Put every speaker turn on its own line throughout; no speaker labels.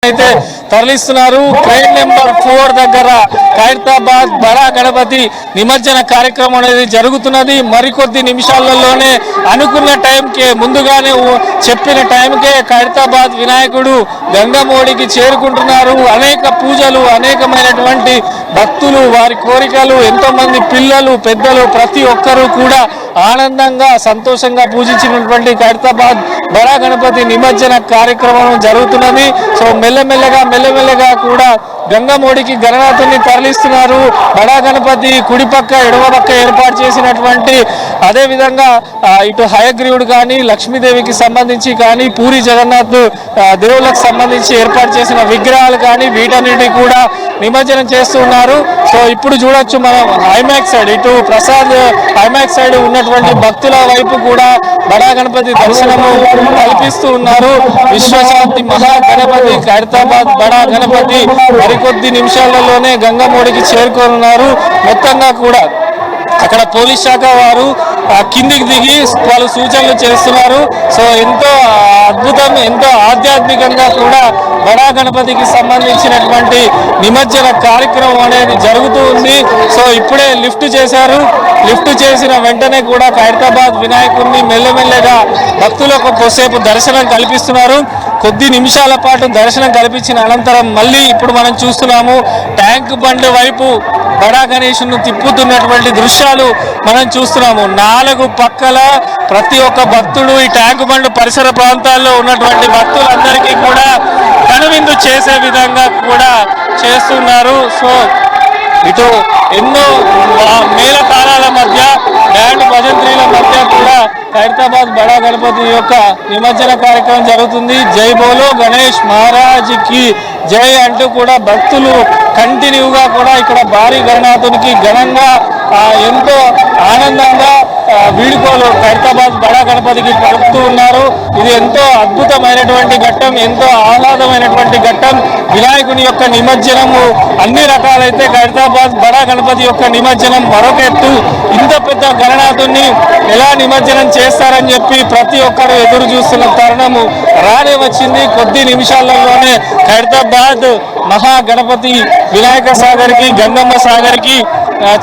అయితే తరలిస్తున్నారు. Crane number 4 దగ్గర ఖైరతాబాద్ బడా గణపతి నిమజ్జన కార్యక్రమం అనేది జరుగుతున్నది. మరికొద్ది నిమిషాలలోనే అనుకున్న టైంకే, ముందుగానే చెప్పిన టైంకే ఖైరతాబాద్ వినాయకుడు గంగమోడికి చేరుకుంటున్నారు. అనేక పూజలు, అనేకమైనటువంటి భక్తులు, వారి కోరికలు, ఎంతో మంది పిల్లలు, పెద్దలు ప్రతి ఒక్కరూ కూడా ఆనందంగా, సంతోషంగా పూజించినటువంటి ఖైరతాబాద్ బడా గణపతి నిమజ్జన కార్యక్రమం జరుగుతున్నది. సో మెల్లమెల్లగా కూడా గంగమోడికి గణనాథుని తరలిస్తున్నారు. బడా గణపతి కుడి పక్క, ఎడమ పక్క ఏర్పాటు చేసినటువంటి, అదేవిధంగా ఇటు హయగ్రీవుడు కానీ, లక్ష్మీదేవికి సంబంధించి కానీ, పూరి జగన్నాథ్ దేవుళ్ళకు సంబంధించి ఏర్పాటు చేసిన విగ్రహాలు కానీ, వీటన్నిటి కూడా నిమజ్జనం చేస్తున్నారు. సో ఇప్పుడు చూడొచ్చు మనం ఐమాక్స్ సైడ్, ఇటు ప్రసాద్ ఐమాక్స్ సైడ్ ఉన్నటువంటి భక్తుల వైపు కూడా బడా గణపతి దర్శనము కల్పిస్తూ ఉన్నారు. విశ్వశాంతి మహా గణపతి ఖైరతాబాద్ బడా గణపతి మరికొద్ది నిమిషాలలోనే గంగమోడికి చేరుకోనున్నారు. మొత్తంగా కూడా అక్కడ పోలీస్ శాఖ వారు కిందికి దిగి వాళ్ళు సూచనలు చేస్తున్నారు. సో ఎంతో అద్భుతం, ఎంతో ఆధ్యాత్మికంగా కూడా బడా గణపతికి సంబంధించినటువంటి నిమజ్జన కార్యక్రమం అనేది జరుగుతూ ఉంది. సో ఇప్పుడే లిఫ్ట్ చేశారు. లిఫ్ట్ చేసిన వెంటనే కూడా ఖైరతాబాద్ వినాయకుడిని మెల్లమెల్లగా భక్తులకు కొద్దిసేపు దర్శనం కల్పిస్తున్నారు. కొద్ది నిమిషాల పాటు దర్శనం కల్పించిన అనంతరం మళ్ళీ ఇప్పుడు మనం చూస్తున్నాము ట్యాంక్ బండ్ వైపు బడా గణేశును తిప్పుతున్నటువంటి దృశ్యాలు మనం చూస్తున్నాము. 4 పక్కల ప్రతి ఒక్క భక్తుడు, ఈ ట్యాంక్ బండ్ పరిసర ప్రాంతాల్లో ఉన్నటువంటి భక్తులందరికీ కూడా కనువిందు చేసే విధంగా కూడా చేస్తున్నారు. సో ఇటు ఎన్నో మేళతాళాల మధ్య, బ్యాండ్ భజంత్రీల మధ్య కూడా ఖైరతాబాద్ బడా గణపతి యొక్క నిమజ్జన కార్యక్రమం జరుగుతుంది. జై బోలో గణేష్ మహారాజ్కి జై అంటూ కూడా భక్తులు కంటిన్యూగా కూడా ఇక్కడ భారీ గణనాథునికి ఘనంగా ఎంతో ఆనందంగా వీడుకోలు ఖైరతాబాద్ బడా గణపతికి పలుకుతూ ఉన్నారు. ఇది ఎంతో అద్భుతమైనటువంటి ఘట్టం, ఎంతో ఆహ్లాదమైనటువంటి ఘట్టం. వినాయకుని యొక్క నిమజ్జనము అన్ని రకాలైతే ఖైరతాబాద్ బడా గణపతి యొక్క నిమజ్జనం మరొక ఎత్తు. ఇంత పెద్ద గణనాథుని ఎలా నిమజ్జనం చేస్తారని చెప్పి ప్రతి ఒక్కరు ఎదురు చూస్తున్న తరుణము రానే వచ్చింది. కొద్ది నిమిషాలలోనే ఖైరతాబాద్ మహా గణపతి వినాయక సాగర్కి, గంగమ్మ సాగర్కి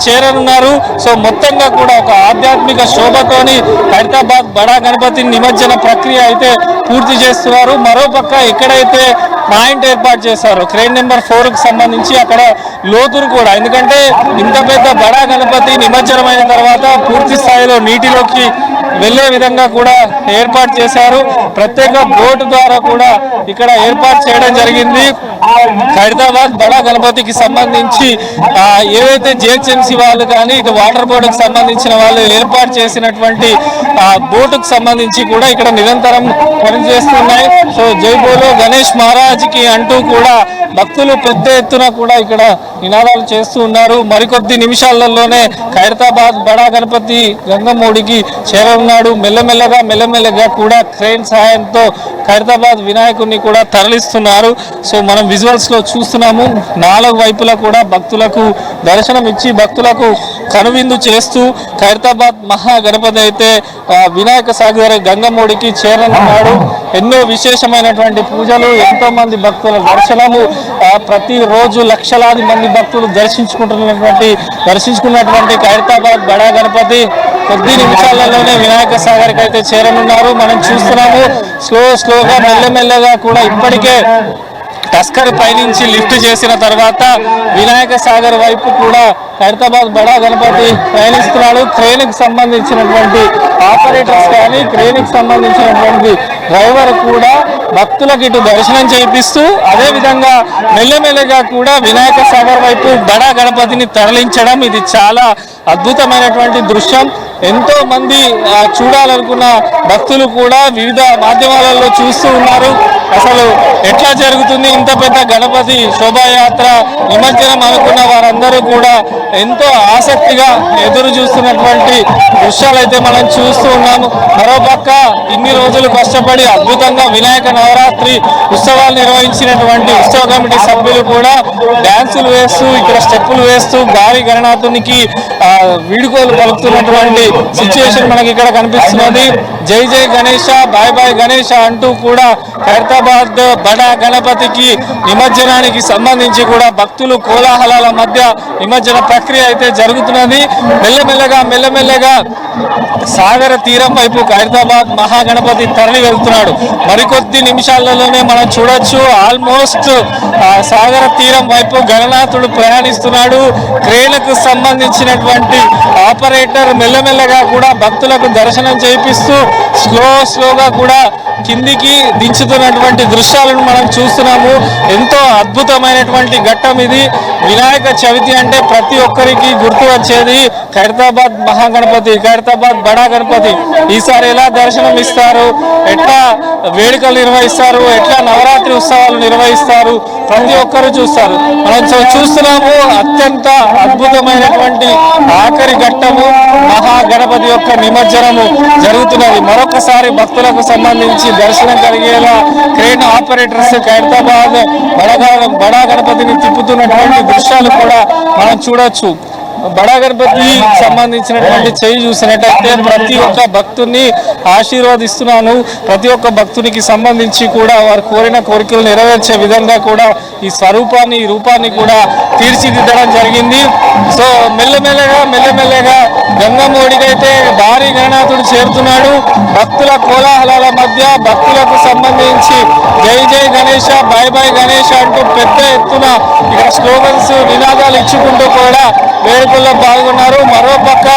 చేరనున్నారు. సో మొత్తంగా కూడా ఒక ఆధ్యాత్మిక శోభతోని ఖైరతాబాద్ బడా గణపతి నిమజ్జన ప్రక్రియ అయితే పూర్తి చేస్తున్నారు. మరోపక్క ఎక్కడైతే పాయింట్ ఏర్పాటు చేశారో క్రెయిన్ నెంబర్ 4కు సంబంధించి అక్కడ లోతురు కూడా, ఎందుకంటే ఇంత పెద్ద బడా గణపతి నిమజ్జనమైన తర్వాత పూర్తి స్థాయిలో నీటిలోకి వెళ్లే విధంగా కూడా ఏర్పాటు చేశారు. ప్రత్యేక బోటు ద్వారా కూడా ఇక్కడ ఏర్పాటు చేయడం జరిగింది. ఖైరతాబాద్ బడా గణపతికి సంబంధించి ఏవైతే జిహెచ్ఎంసీ వాళ్ళు కానీ, ఇటు వాటర్ బోర్డుకు సంబంధించిన వాళ్ళు ఏర్పాటు చేసినటువంటి బోటుకు సంబంధించి కూడా ఇక్కడ నిరంతరం పనిచేస్తున్నాయి. సో జై బోలో గణేష్ మహారాజ్కి అంటూ కూడా భక్తులు పెద్ద ఎత్తున కూడా ఇక్కడ నినాదాలు చేస్తూ ఉన్నారు. మరికొద్ది నిమిషాలలోనే ఖైరతాబాద్ బడా గణపతి గంగమోడికి చేరనున్నాడు. మెల్లమెల్లగా కూడా క్రెయిన్ సహాయంతో ఖైరతాబాద్ వినాయకుడిని కూడా తరలిస్తున్నారు. సో మనం విజువల్స్ లో చూస్తున్నాము 4 వైపులా కూడా భక్తులకు దర్శనం ఇచ్చి, భక్తులకు కనువిందు చేస్తూ ఖైరతాబాద్ మహా గణపతి అయితే వినాయక సాగర్ గంగమోడికి చేరనున్నాడు. ఎన్నో విశేషమైనటువంటి పూజలు, ఎంతో మంది భక్తుల దర్శనము, ప్రతిరోజు లక్షలాది మంది భక్తులు దర్శించుకున్నటువంటి ఖైరతాబాద్ బడా గణపతి కొద్ది నిమిషాలలోనే వినాయక సాగర్కి అయితే చేరనున్నారు. మనం చూస్తున్నాము స్లోగా మెల్లమెల్లగా కూడా ఇప్పటికే టస్కర్ పైనుంచి లిఫ్ట్ చేసిన తర్వాత వినాయక సాగర్ వైపు కూడా ఖైరతాబాద్ బడా గణపతి ప్రయాణిస్తున్నాడు. క్రెయిన్కి సంబంధించినటువంటి ఆపరేటర్స్ కానీ, క్రెయిన్కి సంబంధించినటువంటి డ్రైవర్ కూడా భక్తులకు ఇటు దర్శనం చేయిస్తూ, అదేవిధంగా మెల్లమెల్లగా కూడా వినాయక సాగర్ వైపు బడా గణపతిని తరలించడం ఇది చాలా అద్భుతమైనటువంటి దృశ్యం. ఎంతో మంది చూడాలనుకున్న భక్తులు కూడా వివిధ మాధ్యమాలలో చూస్తూ ఉన్నారు. అసలు ఎట్లా జరుగుతుంది ఇంత పెద్ద గణపతి శోభాయాత్ర నిమజ్జనం అనుకున్న వారందరూ కూడా ఎంతో ఆసక్తిగా ఎదురు చూస్తున్నటువంటి దృశ్యాలు అయితే మనం చూస్తూ ఉన్నాము. మరోపక్క ఇన్ని రోజులు కష్టపడి అద్భుతంగా వినాయక నవరాత్రి ఉత్సవాలు నిర్వహించినటువంటి ఉత్సవ కమిటీ సభ్యులు కూడా డ్యాన్సులు వేస్తూ, ఇక్కడ స్టెప్పులు వేస్తూ భారీ గణనాథునికి వీడుకోలు పలుకుతున్నటువంటి సిచ్యువేషన్ మనకి ఇక్కడ కనిపిస్తున్నది. జై జై గణేష, బాయ్ బాయ్ గణేష అంటూ కూడా ఖైరతాబాద్ ఖైరతాబాద్ బడా గణపతికి నిమజ్జనానికి సంబంధించి కూడా భక్తులు కోలాహలాల మధ్య నిమజ్జన ప్రక్రియ అయితే జరుగుతున్నది. మెల్లమెల్లగా సాగర తీరం వైపు ఖైరతాబాద్ మహాగణపతి తరలి వెళ్తున్నాడు. మరికొద్ది నిమిషాలలోనే మనం చూడొచ్చు ఆల్మోస్ట్ సాగర తీరం వైపు గణనాథుడు ప్రయాణిస్తున్నాడు. క్రేన్కు సంబంధించినటువంటి ఆపరేటర్ మెల్లమెల్లగా కూడా భక్తులకు దర్శనం చేయిస్తూ స్లోగా కూడా కిందికి దించుతున్నటువంటి దృశ్యాలను మనం చూస్తున్నాము. ఎంతో అద్భుతమైనటువంటి ఘట్టం ఇది. వినాయక చవితి అంటే ప్రతి ఒక్కరికి గుర్తు వచ్చేది ఖైరతాబాద్ మహాగణపతి, ఖైరతాబాద్ బడా గణపతి. ఈసారి ఎలా దర్శనం ఇస్తారు, ఎట్లా వేడుకలు నిర్వహిస్తారు, ఎట్లా నవరాత్రి ఉత్సవాలు నిర్వహిస్తారు, ప్రతి ఒక్కరు చూస్తారు. మనం చూస్తున్నాము అత్యంత అద్భుతమైనటువంటి ఆఖరి ఘట్టము మహాగణపతి యొక్క నిమజ్జనము జరుగుతున్నది. మరొకసారి భక్తులకు సంబంధించి దర్శనం కలిగేలా క్రేన్ ఆపరేటర్స్ ఖైరతాబాద్ బడా గణపతిని తిప్పుతున్నటువంటి దృశ్యాలు కూడా మనం చూడొచ్చు. బడా గణపతి సంబంధించినటువంటి చేయి చూసినట్టయితే ప్రతి ఒక్క భక్తుని ఆశీర్వదిస్తున్నాను. ప్రతి ఒక్క భక్తునికి సంబంధించి కూడా వారు కోరిన కోరికలు నెరవేర్చే విధంగా కూడా ఈ రూపాన్ని కూడా తీర్చిదిద్దడం జరిగింది. సో మెల్లమెల్లగా గంగమ్మోడికైతే భారీ గణనాథుడు చేరుతున్నాడు. భక్తుల కోలాహలాల మధ్య భక్తులకు సంబంధించి జై జై గణేష, బాయ్ బాయ్ గణేష అంటూ పెద్ద ఎత్తున ఇక్కడ స్లోగన్స్ నినాదాలు ఇచ్చుకుంటూ కూడా వేడుకల్లో పాల్గొన్నారు. మరోపక్క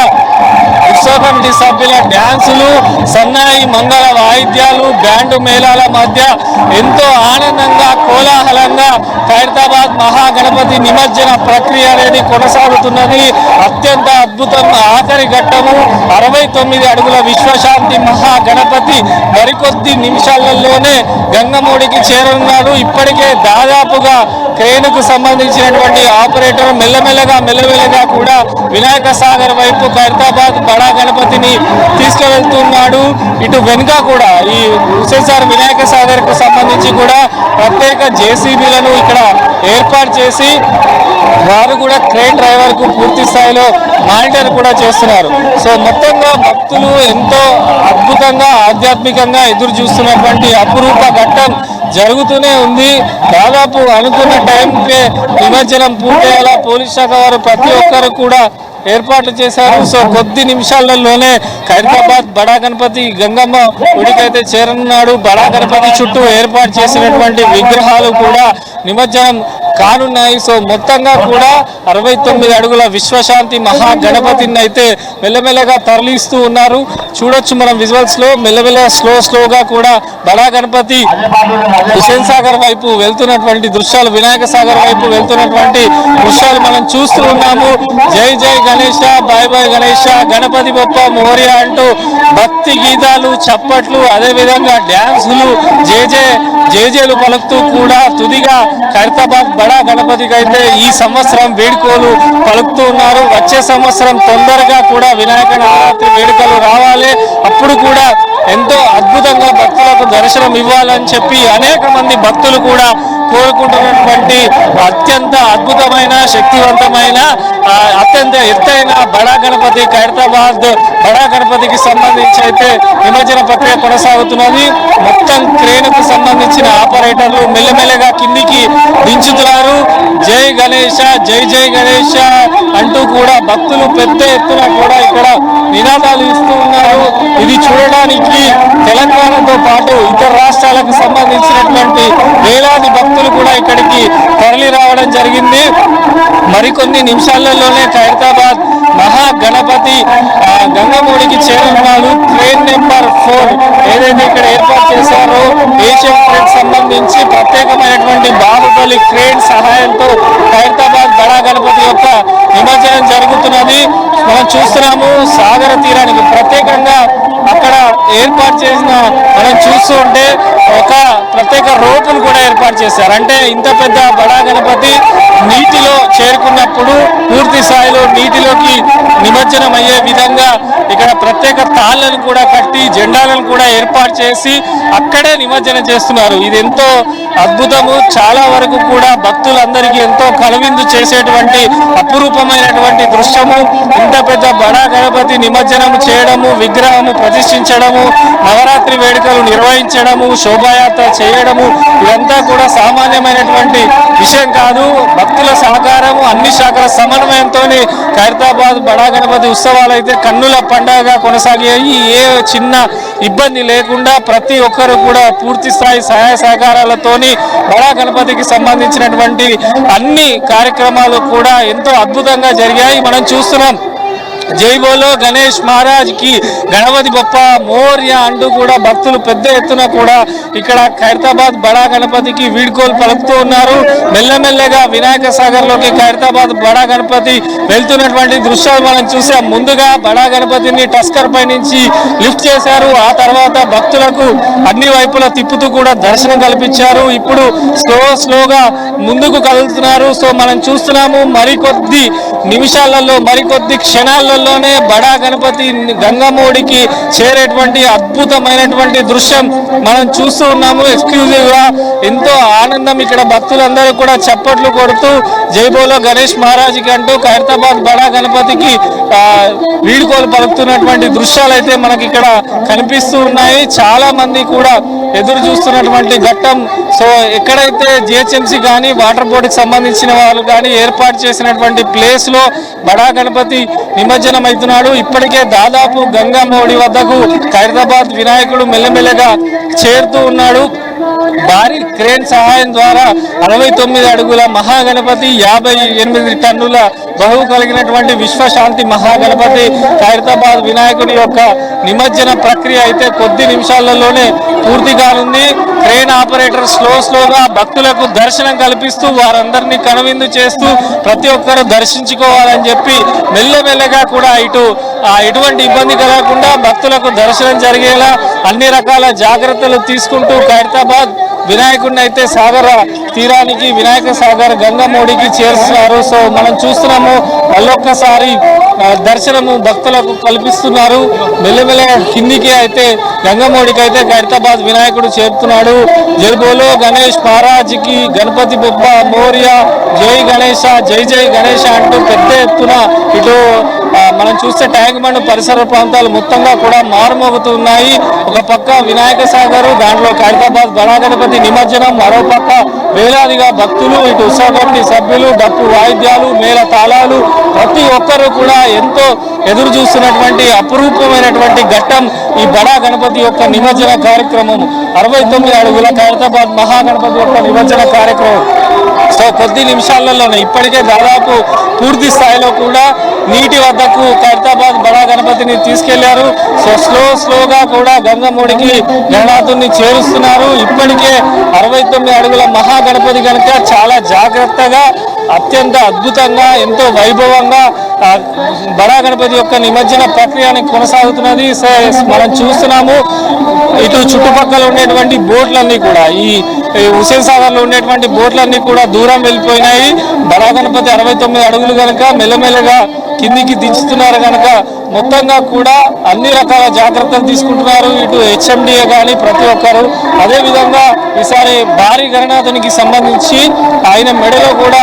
ఉత్సవ కమిటీ సభ్యుల డ్యాన్సులు, సన్నాయి మంగళ వాయిద్యాలు, బ్యాండు మేళాల మధ్య ఎంతో ఆనందంగా కోలాహలంగా ఖైరతాబాద్ మహాగణపతి నిమజ్జన ప్రక్రియ అనేది కొనసాగుతున్నది. అత్యంత అద్భుతం ఆఖరి ఘట్టము 69 అడుగుల విశ్వశాంతి మహాగణపతి మరికొద్ది నిమిషాలలోనే గంగమూడికి చేరనున్నాడు. ఇప్పటికే దాదాపుగా క్రేన్కు సంబంధించినటువంటి ఆపరేటర్ మెల్లమెల్లగా కూడా వినాయక సాగర్ వైపు ఖైరతాబాద్ బడా గణపతిని తీసుకువెళ్తున్నాడు. ఇటు వెనుక కూడా ఈ హుస్సేన్ వినాయక సాగర్ కు సంబంధించి కూడా ప్రత్యేక జేసీబీలను ఇక్కడ ఏర్పాటు చేసి వారు కూడా క్రేన్ డ్రైవర్ కు పూర్తి స్థాయిలో మానిటర్ కూడా చేస్తున్నారు. సో మొత్తంగా భక్తులు ఎంతో అద్భుతంగా ఆధ్యాత్మికంగా ఎదురు చూస్తున్నటువంటి అపురూప ఘట్టం జరుగుతూనే ఉంది. దాదాపు అనుకున్న టైంకే నిమజ్జనం పూర్తయ్యేలా పోలీస్ శాఖ వారు ప్రతి ఒక్కరు కూడా ఏర్పాట్లు చేశారు. సో కొద్ది నిమిషాలలోనే ఖైరతాబాద్ బడా గణపతి గంగమ్మ గుడికైతే చేరనున్నాడు. బడా గణపతి చుట్టూ ఏర్పాటు చేసినటువంటి విగ్రహాలు కూడా నిమజ్జనం కానున్నాయి. సో మొత్తంగా కూడా 69 అడుగుల విశ్వశాంతి మహాగణపతిని అయితే మెల్లమెల్లగా తరలిస్తూ ఉన్నారు. చూడొచ్చు మనం విజువల్స్ లో మెల్లమెల్లగా స్లోగా కూడా బడా గణపతి హుస్సేన్ సాగర్ వైపు వెళ్తున్నటువంటి దృశ్యాలు, వినాయక సాగర్ వైపు వెళ్తున్నటువంటి దృశ్యాలు మనం చూస్తూ ఉన్నాము. జై జై గణేష, బాయ్ బాయ్ గణేష, గణపతి బొప్ప మోరియా అంటూ భక్తి గీతాలు, చప్పట్లు, అదేవిధంగా డ్యాన్సులు, జేజేలు పలుకుతూ కూడా తుదిగా ఖైరతాబాద్ బడా గణపతికి అయితే ఈ సంవత్సరం వేడుకలు పలుకుతూ ఉన్నారు. వచ్చే సంవత్సరం తొందరగా కూడా వినాయక నవరాత్రి వేడుకలు రావాలి. అప్పుడు కూడా ఎంతో అద్భుతంగా భక్తులకు దర్శనం ఇవ్వాలని చెప్పి అనేక మంది భక్తులు కూడా కోరుకుంటున్నటువంటి అత్యంత అద్భుతమైన, శక్తివంతమైన, అత్యంత ఎత్తైన బడా గణపతి ఖైరతాబాద్ బడా గణపతికి సంబంధించి అయితే నిమజ్జన ప్రక్రియ కొనసాగుతున్నది. మొత్తం క్రేన్కు సంబంధించిన ఆపరేటర్లు మెల్లమెల్లగా కిందికి దించుతున్నారు. జై గణేష, జై జై గణేష అంటూ కూడా భక్తులు పెద్ద ఎత్తున కూడా ఇక్కడ నినాదాలు ఇస్తూ ఉన్నారు. ఇది చూడడానికి తెలంగాణతో పాటు ఇతర రాష్ట్రాలకు సంబంధించినటువంటి వేలాది భక్తులు కూడా ఇక్కడికి తరలి రావడం జరిగింది. మరికొన్ని నిమిషాలలోనే ఖైరతాబాద్ మహాగణపతి గంగమూడికి చేరున్నాడు. ట్రైన్ నెంబర్ 4 ఏదైతే ఇక్కడ ఏర్పాటు చేశారో ఏషియన్ ట్రైన్ సంబంధించి ప్రత్యేకమైనటువంటి బాహుబలి క్రేన్ సహాయంతో ఖైరతాబాద్ బడా గణపతి యొక్క నిమజ్జనం జరుగుతున్నది. మనం చూస్తున్నాము సాగర తీరానికి ప్రత్యేకంగా అక్కడ ఏర్పాటు చేసిన మనం చూస్తూ ఉంటే ఒక ప్రత్యేక రోపులు కూడా ఏర్పాటు చేశారు. అంటే ఇంత పెద్ద బడా గణపతి నీటిలో చేరుకున్నప్పుడు పూర్తి స్థాయిలో నీటిలోకి నిమజ్జనం అయ్యే విధంగా ఇక్కడ ప్రత్యేక తాళ్లను కూడా కట్టి జెండాలను కూడా ఏర్పాటు చేసి అక్కడే నిమజ్జనం చేస్తున్నారు. ఇది ఎంతో అద్భుతము. చాలా వరకు కూడా భక్తులందరికీ ఎంతో కనువిందు చేసేటువంటి అపురూపమైనటువంటి దృశ్యము. ఇంత పెద్ద బడా గణపతి నిమజ్జనం చేయడము, విగ్రహము ప్రతిష్ఠించడము, నవరాత్రి వేడుకలు నిర్వహించడము, శోభాయాత్ర చేయడము, ఇదంతా కూడా సామాన్యమైనటువంటి విషయం కాదు. భక్తుల సహకారము, అన్ని శాఖల సమన్వయంతో ఖైరతాబాద్ బడా గణపతి ఉత్సవాలు అయితే కన్నుల పండుగగా కొనసాగాయి. ఏ చిన్న ఇబ్బంది లేకుండా ప్రతి ఒక్కరు కూడా పూర్తి స్థాయి సహాయ సహకారాలతోని బడా గణపతికి సంబంధించినటువంటి అన్ని కార్యక్రమాలు కూడా ఎంతో అద్భుతంగా జరిగాయి. మనం చూస్తున్నాం. జై బోలో గణేష్ మహారాజ్ కి, గణపతి బొప్ప మోర్య అంటూ కూడా భక్తులు పెద్ద ఎత్తున కూడా ఇక్కడ ఖైరతాబాద్ బడా గణపతికి వీడ్కోలు పలుకుతూ ఉన్నారు. మెల్లమెల్లగా వినాయక సాగర్ లోకి ఖైరతాబాద్ బడా గణపతి వెళ్తున్నటువంటి దృశ్యాలు మనం చూసాం. ముందుగా బడా గణపతిని టస్కర్ పై నుంచి లిఫ్ట్ చేశారు. ఆ తర్వాత భక్తులకు అన్ని వైపులా తిప్పుతూ కూడా దర్శనం కల్పించారు. ఇప్పుడు స్లోగా ముందుకు కదులుతున్నారు. సో మనం చూస్తున్నాము, మరికొద్ది నిమిషాలలో, మరికొద్ది క్షణాలలో బడా గణపతి గంగమ్మడికి చేరేటువంటి అద్భుతమైనటువంటి దృశ్యం మనం చూస్తూ ఉన్నాము. ఎక్స్క్లూజివ్ గా ఎంతో ఆనందం. ఇక్కడ భక్తులందరూ కూడా చప్పట్లు కొడుతూ జై బోలో గణేష్ మహారాజ్కి అంటూ ఖైరతాబాద్ బడా గణపతికి వీడ్కోలు పలుకుతున్నటువంటి దృశ్యాలు అయితే మనకి ఇక్కడ కనిపిస్తూ ఉన్నాయి. చాలా మంది కూడా ఎదురు చూస్తున్నటువంటి ఘట్టం. సో ఎక్కడైతే జిహెచ్ఎంసీ కానీ వాటర్ బోర్డుకి సంబంధించిన వాళ్ళు కానీ ఏర్పాటు చేసినటువంటి ప్లేస్ లో బడా గణపతి నిమజ్జనం అవుతున్నాడు. ఇప్పటికే దాదాపు గంగమ్మడి వద్దకు ఖైరతాబాద్ వినాయకుడు మెల్లమెల్లగా చేరుతూ ఉన్నాడు. భారీ క్రేన్ సహాయం ద్వారా 69 అడుగుల మహాగణపతి, 58 టన్నుల బరువు కలిగినటువంటి విశ్వశాంతి మహాగణపతి ఖైరతాబాద్ వినాయకుడి యొక్క నిమజ్జన ప్రక్రియ అయితే కొద్ది నిమిషాలలోనే పూర్తి కానుంది. క్రేన్ ఆపరేటర్ స్లోగా భక్తులకు దర్శనం కల్పిస్తూ వారందరినీ కనువిందు చేస్తూ ప్రతి ఒక్కరు దర్శించుకోవాలని చెప్పి మెల్లమెల్లగా కూడా ఎటువంటి ఇబ్బంది కలగకుండా భక్తులకు దర్శనం జరిగేలా అన్ని రకాల జాగ్రత్తలు తీసుకుంటూ ఖైరతాబాద్ వినాయకుడిని అయితే సాగర తీరానికి, వినాయక సాగర్ గంగమ్మడికి చేరుస్తున్నారు. సో మనం చూస్తున్నాము, మళ్ళొక్కసారి దర్శనము భక్తులకు కల్పిస్తున్నారు. మెల్లమెల్లగా కిందికి అయితే గంగమ్మడికి అయితే ఖైరతాబాద్ వినాయకుడు చేరుతున్నాడు. జై బోలో గణేష్ మహారాజ్కి, గణపతి బొప్ప మోర్య, జై గణేష, జై జై గణేష అంటూ పెద్ద ఎత్తున ఇటు మనం చూస్తే ట్యాంక్ బండ్ పరిసర ప్రాంతాలు మొత్తంగా కూడా మారుమోగుతూ ఉన్నాయి. ఒక పక్క వినాయక సాగరు, దాంట్లో ఖైరతాబాద్ బడా గణపతి నిమజ్జనం, మరో పక్క వేలాదిగా భక్తులు, ఇటు ఉత్సవ కమిటీ సభ్యులు, డప్పు వాయిద్యాలు, మేళ తాళాలు, ప్రతి ఒక్కరూ కూడా ఎంతో ఎదురు చూస్తున్నటువంటి అపురూపమైనటువంటి ఘట్టం ఈ బడా గణపతి యొక్క నిమజ్జన కార్యక్రమం. 69 అడుగుల ఖైరతాబాద్ మహాగణపతి యొక్క నిమజ్జన కార్యక్రమం. సో కొద్ది నిమిషాలలోనే ఇప్పటికే దాదాపు పూర్తి స్థాయిలో కూడా నీటి వద్దకు ఖైరతాబాద్ బడా గణపతిని తీసుకెళ్లారు. సో స్లోగా కూడా గంగమ్మడికి గణనాథుని చేరుస్తున్నారు. ఇప్పటికే 69 అడుగుల మహాగణపతి కనుక చాలా జాగ్రత్తగా, అత్యంత అద్భుతంగా, ఎంతో వైభవంగా బడా గణపతి యొక్క నిమజ్జన ప్రక్రియని కొనసాగుతున్నది. మనం చూస్తున్నాము, ఇటు చుట్టుపక్కల ఉండేటువంటి బోట్లన్నీ కూడా, ఈ హుసేన్ సాగర్ లో ఉండేటువంటి బోట్లన్నీ కూడా దూరం వెళ్ళిపోయినాయి. బడా గణపతి 69 అడుగులు కనుక మెల్లమెల్లగా కిందికి దించుతున్నారు కనుక మొత్తంగా కూడా అన్ని రకాల జాగ్రత్తలు తీసుకుంటున్నారు. ఇటు హెచ్ఎండిఏ కానీ ప్రతి ఒక్కరు. అదేవిధంగా ఈసారి భారీ గణనాథునికి సంబంధించి ఆయన మెడలో కూడా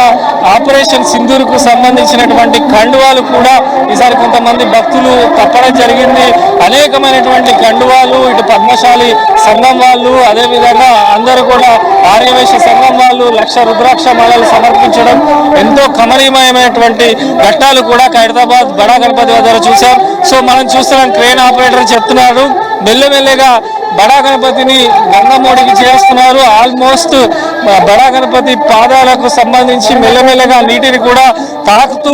ఆపరేషన్ సింధూర్కు సంబంధించినటువంటి కండువాలు కూడా ఈసారి కొంతమంది భక్తులు తప్పడం జరిగింది. అనేకమైనటువంటి కండువాలు, ఇటు పద్మశాలి సంఘం వాళ్ళు, అదేవిధంగా అందరూ కూడా ఆర్యవైశ్య సంఘం వాళ్ళు లక్ష రుద్రాక్ష మాలలు సమర్పించడం, ఎంతో కమనీయమైనటువంటి ఘట్టాలు కూడా ఖైరతాబాద్ బడా గణపతి వద్ద చూశాం. సో మనం చూస్తున్నాం, క్రేన్ ఆపరేటర్ చెప్తున్నారు మెల్లమెల్లగా బడా గణపతిని గంగమ్మడికి చేస్తున్నారు. ఆల్మోస్ట్ బడా గణపతి పాదాలకు సంబంధించి మెల్లమెల్లగా నీటిని కూడా తాకుతూ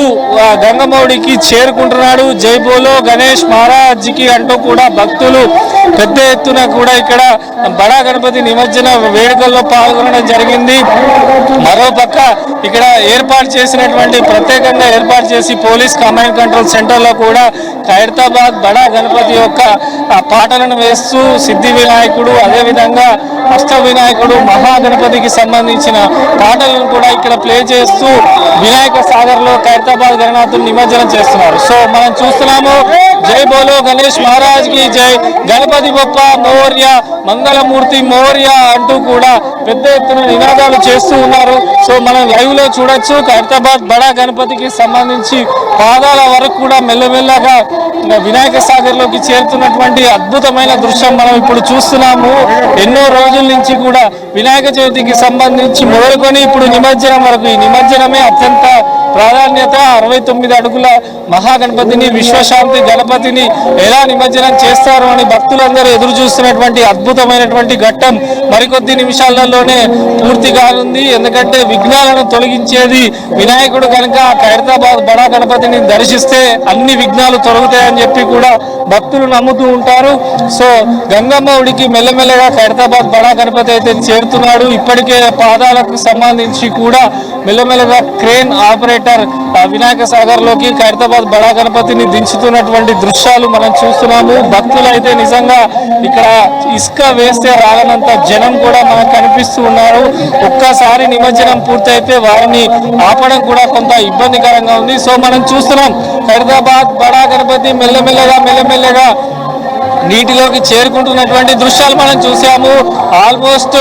గంగమ్మడికి చేరుకుంటున్నాడు. జై బోలో గణేష్ మహారాజ్కి అంటూ కూడా భక్తులు పెద్ద ఎత్తున కూడా ఇక్కడ బడా గణపతి నిమజ్జన వేడుకల్లో పాల్గొనడం జరిగింది. మరోపక్క ఇక్కడ ప్రత్యేకంగా ఏర్పాటు చేసి పోలీస్ కమాండ్ కంట్రోల్ సెంటర్లో కూడా ఖైరతాబాద్ బడా గణపతి యొక్క పాటలను వేస్తూ సిద్ధి వినాయకుడు, అదేవిధంగా అష్ట వినాయకుడు, మహాగణపతికి సంబంధించిన పాటలను కూడా ఇక్కడ ప్లే చేస్తూ వినాయక సాగర్ లో ఖైరతాబాద్ గణనాథుని నిమజ్జనం చేస్తున్నారు. సో మనం చూస్తున్నాము జై బోలో గణేష్ మహారాజ్ కి జై, గణపతి బొప్ప మోర్య, మంగళమూర్తి మోర్య అంటూ కూడా పెద్ద ఎత్తున నినాదాలు చేస్తూ ఉన్నారు. సో మనం లైవ్ లో చూడొచ్చు ఖైరతాబాద్ బడా గణపతికి సంబంధించి పాదాల వరకు కూడా మెల్లమెల్లగా వినాయక సాగర్ లోకి చేరుతున్నటువంటి అద్భుతమైన దృశ్యం మనం ఇప్పుడు చూస్తున్నాము. ఎన్నో రోజుల నుంచి కూడా వినాయక చవితికి సంబంధించి మొదలుకొని ఇప్పుడు నిమజ్జనం వరకు, ఈ నిమజ్జనమే అత్యంత ప్రాధాన్యత. 69 అడుగుల మహాగణపతిని, విశ్వశాంతి గణపతిని ఎలా నిమజ్జనం చేస్తారు అని భక్తులందరూ ఎదురు చూస్తున్నటువంటి అద్భుతమైనటువంటి ఘట్టం మరికొద్ది నిమిషాలలోనే పూర్తి కానుంది. ఎందుకంటే విఘ్నాలను తొలగించేది వినాయకుడు కనుక ఖైరతాబాద్ బడా గణపతిని దర్శిస్తే అన్ని విఘ్నాలు తొలగుతాయని చెప్పి కూడా భక్తులు నమ్ముతూ ఉంటారు. సో గంగమ్మ ఉడికి మెల్లమెల్లగా ఖైరతాబాద్ బడా గణపతి అయితే చేరుతున్నాడు. ఇప్పటికే పాదాలకు సంబంధించి కూడా మెల్లమెల్లగా క్రేన్ ఆపరేటర్ వినాయక సాగర్ లోకి ఖైరతాబాద్ బడా గణపతిని దించుతున్నటువంటి దృశ్యాలు మనం చూస్తున్నాము. భక్తులు అయితే నిజంగా ఇక్కడ ఇసుక వేస్తే రాలనంత జనం కూడా మనకు కనిపిస్తూ ఉన్నారు. ఒక్కసారి నిమజ్జనం పూర్తయితే వారిని ఆపడం కూడా కొంత ఇబ్బందికరంగా ఉంది. సో మనం చూస్తున్నాం ఖైరతాబాద్ బడా గణపతి మెల్లమెల్లగా నీటిలోకి చేరుకుంటున్నటువంటి దృశ్యాలు మనం చూసాము. ఆల్మోస్ట్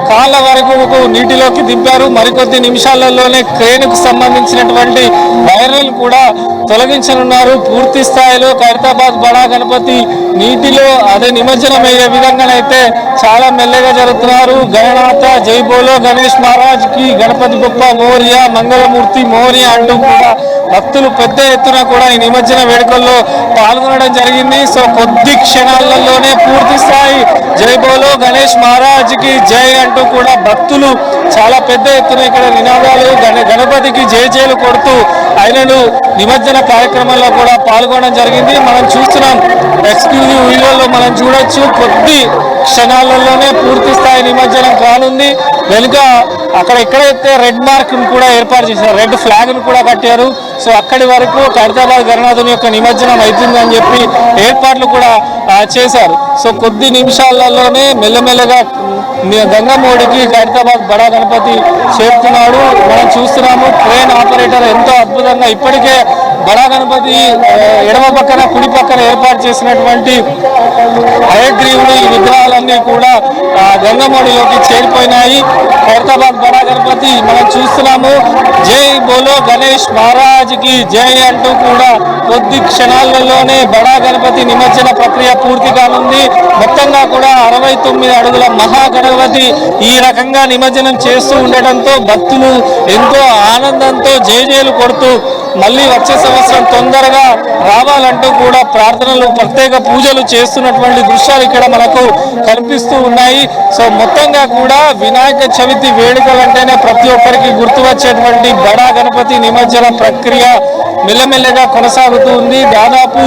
కాళ్ళ వరకు నీటిలోకి దింపారు. మరికొద్ది నిమిషాలలోనే క్రేన్కు సంబంధించినటువంటి వైర్లను కూడా తొలగించనున్నారు. పూర్తి స్థాయిలో ఖైరతాబాద్ బడా గణపతి నీటిలో అదే నిమజ్జనం అయ్యే విధంగానైతే చాలా మెల్లగా జరుగుతున్నారు. గణనాథ జై బోలో గణేష్ మహారాజ్ కి, గణపతి బొప్ప మోర్య, మంగళమూర్తి మోర్య అంటూ కూడా భక్తులు పెద్ద ఎత్తున కూడా ఈ నిమజ్జన వేడుకల్లో పాల్గొనడం జరిగింది. సో కొద్ది క్షణాలలోనే పూర్తి స్థాయి జై బోలో గణేష్ మహారాజ్ కి జై అంటూ కూడా భక్తులు చాలా పెద్ద ఎత్తున ఇక్కడ నినాదాలు గణపతికి జయజయలు కొడుతూ ఆయనను నిమజ్జన కార్యక్రమంలో కూడా పాల్గొనడం జరిగింది. మనం చూస్తున్నాం ఎక్స్క్లూజివ్ వీడియోలో మనం చూడొచ్చు. కొద్ది క్షణాలలోనే పూర్తి స్థాయి నిమజ్జనం కానుంది. వెనుక అక్కడ ఎక్కడైతే రెడ్ మార్క్ కూడా ఏర్పాటు చేశారు, రెడ్ ఫ్లాగ్ ను కూడా కట్టారు. సో అక్కడి వరకు ఖైరతాబాద్ గణనాథుని యొక్క నిమజ్జనం అవుతుందని చెప్పి ఏర్పాట్లు కూడా చేశారు. సో కొద్ది నిమిషాలలోనే మెల్లమెల్లగా గంగమ్మోడికి ఖైరతాబాద్ బడా గణపతి చేరుతున్నాడు. మనం చూస్తున్నాము క్రేన్ ఆపరేటర్ ఎంతో అద్భుతంగా ఇప్పటికే బడా గణపతి ఎడమ పక్కన కుడి పక్కన ఏర్పాటు చేసినటువంటి హయగ్రీవుడు ఈ విగ్రహాలన్నీ కూడా గంగమ్మోడిలోకి చేరిపోయినాయి. ఖైరతాబాద్ బడా గణపతి మనం చూస్తున్నాము జై బోలో గణేష్ మహారాజ్ కి జై అంటూ కూడా కొద్ది క్షణాలలోనే బడా గణపతి నిమజ్జన ప్రక్రియ పూర్తి కానుంది. మొత్తంగా కూడా 69 అడుగుల మహాగణపతి ఈ రకంగా నిమజ్జనం చేస్తూ ఉండటంతో భక్తులు ఎంతో ఆనందంతో జయజయలు కొడుతూ మళ్ళీ వచ్చే సంవత్సరం తొందరగా రావాలంటూ కూడా ప్రార్థనలు, ప్రత్యేక పూజలు చేస్తున్నటువంటి దృశ్యాలు ఇక్కడ మనకు కనిపిస్తూ ఉన్నాయి. సో మొత్తంగా కూడా వినాయక చవితి వేడుకలంటేనే ప్రతి ఒక్కరికి గుర్తు వచ్చేటువంటి బడా గణపతి నిమజ్జన ప్రక్రియ మెల్లమెల్లగా కొనసాగుతూ ఉంది. దాదాపు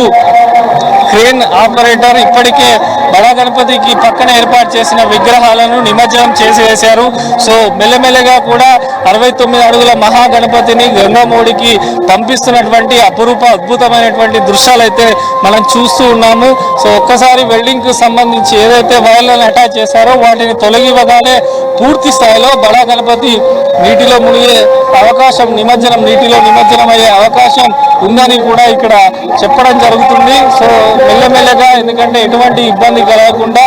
క్రేన్ ఆపరేటర్ ఇప్పటికే బడా గణపతికి పక్కన ఏర్పాటు చేసిన విగ్రహాలను నిమజ్జనం చేసి వేశారు. సో మెల్లమెల్లగా కూడా 69 అడుగుల మహాగణపతిని గంగమ్మోడికి పంపిస్తున్నటువంటి అపురూప అద్భుతమైనటువంటి దృశ్యాలు అయితే మనం చూస్తూ ఉన్నాము. సో ఒక్కసారి వెల్డింగ్ కు సంబంధించి ఏదైతే వైర్లను అటాచ్ చేశారో వాటిని తొలగివ్వగానే పూర్తి స్థాయిలో బడా గణపతి నీటిలో మునిగే అవకాశం, నీటిలో నిమజ్జనం అయ్యే అవకాశం ఉందని కూడా ఇక్కడ చెప్పడం జరుగుతుంది. సో మెల్లమెల్లగా, ఎందుకంటే ఎటువంటి ఇబ్బంది కలగకుండా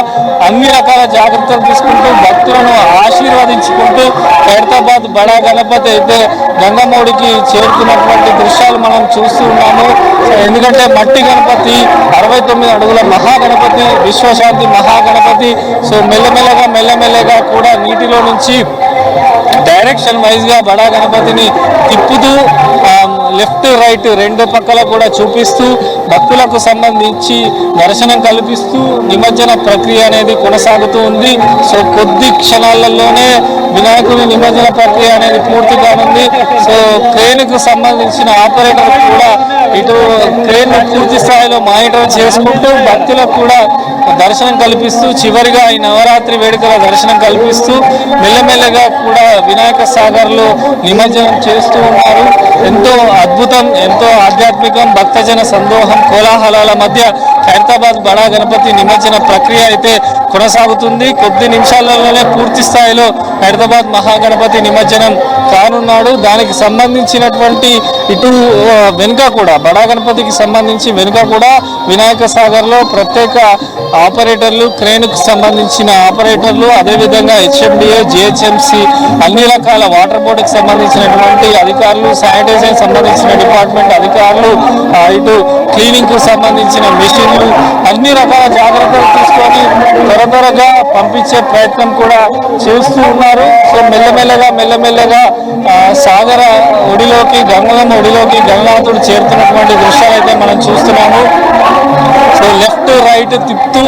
అన్ని రకాల జాగ్రత్తలు తీసుకుంటూ భక్తులను ఆశీర్వదించుకుంటూ ఖైరతాబాద్ బడా గణపతి అయితే గంగమ్మోడికి చేరుతున్నటువంటి దృశ్యాలు మనం చూస్తూ ఉన్నాము. ఎందుకంటే మట్టి గణపతి, 69 అడుగుల మహాగణపతి, విశ్వశాంతి మహాగణపతి. సో మెల్లమెల్లగా కూడా నీటిలో నుంచి డైరెక్షన్ వైజ్ గా బడా గణపతిని తిప్పుతూ లెఫ్ట్ రైట్ రెండు పక్కల కూడా చూపిస్తూ భక్తులకు సంబంధించి దర్శనం కల్పిస్తూ నిమజ్జన ప్రక్రియ అనేది కొనసాగుతూ ఉంది. సో కొద్ది క్షణాలలోనే వినాయకుని నిమజ్జన ప్రక్రియ అనేది పూర్తి కానుంది. సో క్రేన్ కు సంబంధించిన ఆపరేటర్ కూడా ఇటు క్రేన్ పూర్తి స్థాయిలో మానిటర్ చేసుకుంటూ భక్తులకు కూడా దర్శనం కల్పిస్తూ చివరిగా ఈ నవరాత్రి వేడుకల దర్శనం కల్పిస్తూ మెల్లమెల్లగా కూడా వినాయక సాగర్ లో నిమజ్జనం చేస్తూ ఉన్నారు. ఎంతో అద్భుతం, ఎంతో ఆధ్యాత్మికం, భక్తజన సందోహం, కోలాహలాల మధ్య ఖైరతాబాద్ బడా గణపతి నిమజ్జన ప్రక్రియ అయితే కొనసాగుతుంది. కొద్ది నిమిషాలలోనే పూర్తి స్థాయిలో హైదరాబాద్ మహాగణపతి నిమజ్జనం కానున్నాడు. దానికి సంబంధించినటువంటి ఇటు వెనుక కూడా బడా గణపతికి సంబంధించి వెనుక కూడా వినాయక సాగర్లో ప్రత్యేక ఆపరేటర్లు, క్రేన్కు సంబంధించిన ఆపరేటర్లు, అదేవిధంగా హెచ్ఎండిఏ, జిహెచ్ఎంసి, అన్ని రకాల వాటర్ బోర్డుకి సంబంధించినటువంటి అధికారులు, శానిటైజేషన్ సంబంధించిన డిపార్ట్మెంట్ అధికారులు, ఇటు క్లీనింగ్కు సంబంధించిన మెషిన్లు, అన్ని రకాల జాగ్రత్తలు తీసుకొని త్వరగా పంపించే ప్రయత్నం కూడా చేస్తూ ఉన్నారు. సో మెల్లమెల్లగా సాగర ఒడిలోకి, గంగమ్మ ఒడిలోకి గంగనాథుడు చేరుతున్నటువంటి దృశ్యాలు అయితే మనం చూస్తున్నాము. సో లెఫ్ట్ రైట్ తిప్పుతూ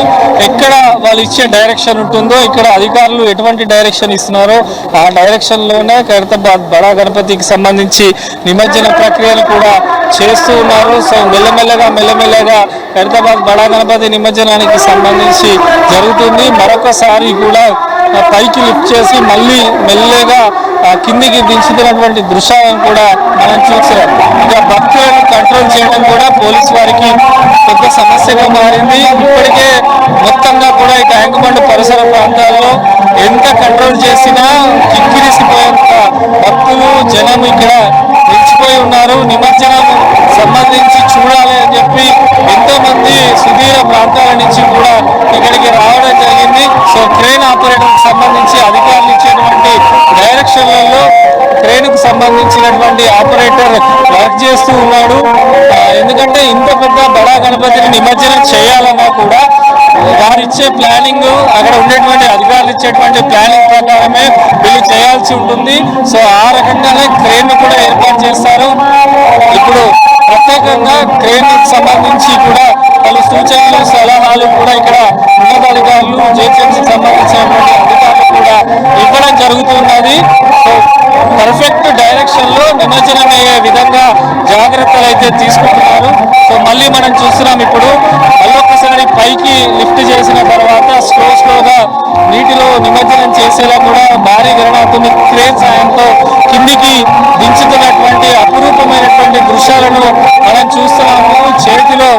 ఎక్కడ వాళ్ళు ఇచ్చే డైరెక్షన్ ఉంటుందో, ఇక్కడ అధికారులు ఎటువంటి డైరెక్షన్ ఇస్తున్నారో ఆ డైరెక్షన్లోనే ఖైరతాబాద్ బడా గణపతికి సంబంధించి నిమజ్జన ప్రక్రియను కూడా చేస్తూ ఉన్నారు. సో మెల్లమెల్లగా ఖైరతాబాద్ బడా గణపతి నిమజ్జనానికి సంబంధించి జరుగుతుంది. మరొకసారి కూడా పైకి లిఫ్ట్ చేసి మళ్ళీ మెల్లగా కిందికి దించుతున్నటువంటి దృశ్యాలను కూడా మనం చూసాం. ఇక భక్తులను కంట్రోల్ చేయడం కూడా పోలీసు వారికి పెద్ద సమస్యగా మారింది. ఇప్పటికే మొత్తంగా కూడా ఈ ట్యాంక్ బండ్ పరిసర ప్రాంతాల్లో ఎంత కంట్రోల్ చేసినా కిక్కిరిసిపోయేంత భక్తులు, జనం ఇక్కడ నిలిచిపోయి ఉన్నారు. నిమజ్జనం సంబంధించి చూడాలి అని చెప్పి ఎంతో మంది సుదూర ప్రాంతాల నుంచి కూడా ఇక్కడికి రావడం జరిగింది. సో క్రేన్ ఆపరేటర్కి సంబంధించి అధికారులు ఇచ్చేటువంటి డైరెక్షన్లలో క్రేన్కు సంబంధించినటువంటి ఆపరేటర్ వర్క్ చేస్తూ ఉన్నాడు. ఎందుకంటే ఇంత పెద్ద బడా గణపతిని నిమజ్జనం చేయాలన్నా కూడా వారు ఇచ్చే ప్లానింగ్, అక్కడ ఉండేటువంటి అధికారులు ఇచ్చేటువంటి ప్లానింగ్ ప్రకారమే వీళ్ళు చేయాల్సి ఉంటుంది. సో ఆ రకంగానే క్రేన్ కూడా ఏర్పాటు చేస్తారు. ఇప్పుడు ప్రత్యేకంగా క్రేన్ సంబంధించి కూడా పలు సూచనలు, సలహాలు కూడా ఇక్కడ ఉన్నతాధికారులు, జేసీఎంసీకి సంబంధించినటువంటి అధికారులు కూడా ఇవ్వడం జరుగుతున్నది. సో పర్ఫెక్ట్ డైరెక్షన్ లో నిమజ్జనం అయ్యే విధంగా జాగ్రత్తలు అయితే తీసుకుంటున్నారు. సో మళ్ళీ మనం చూస్తున్నాం, ఇప్పుడు మళ్ళొకసారి పైకి లిఫ్ట్ చేసిన తర్వాత స్లోగా నీటిలో నిమజ్జనం చేసేలా కూడా భారీ గణనాథుని క్రేన్ సాయంతో కిందికి దించుతున్నటువంటి అపురూపమైనటువంటి దృశ్యాలను మనం చూస్తున్నాము. చేతిలో